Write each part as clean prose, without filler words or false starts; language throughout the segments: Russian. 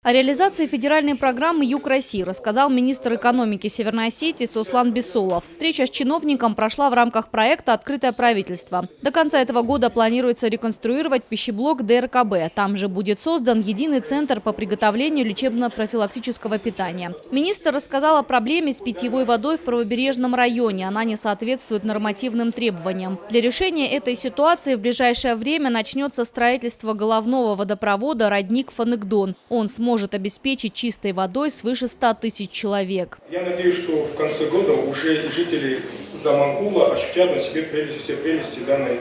О реализации федеральной программы «Юг России» рассказал министр экономики Северной Осетии Сослан Бисолов. Встреча с чиновником прошла в рамках проекта «Открытое правительство». До конца этого года планируется реконструировать пищеблок ДРКБ. Там же будет создан единый центр по приготовлению лечебно-профилактического питания. Министр рассказал о проблеме с питьевой водой в правобережном районе. Она не соответствует нормативным требованиям. Для решения этой ситуации в ближайшее время начнется строительство головного водопровода «Родник Фаныкдон». Он сможет обеспечить чистой водой свыше 100 тысяч человек. Я надеюсь, что в конце года уже жители Заманкула ощутят на себе все прелести данной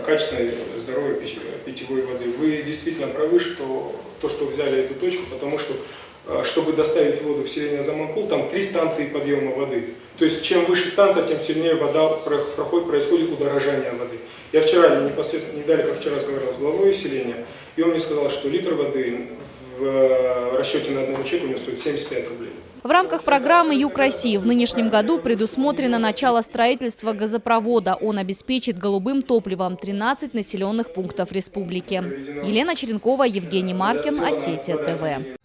качественной, здоровой питьевой воды. Вы действительно правы, что взяли эту точку, потому что, чтобы доставить воду в селение Заманкул, там 3 станции подъема воды. То есть, чем выше станция, тем сильнее происходит удорожание воды. Я вчера, непосредственно, недалеко вчера разговаривал с главой селения, и он мне сказал, что литр воды в расчете на одного человека у него стоит 75 рублей. В рамках программы «Юг России» в нынешнем году предусмотрено начало строительства газопровода. Он обеспечит голубым топливом 13 населенных пунктов республики. Елена Черенкова, Евгений Маркин, Осетия ТВ.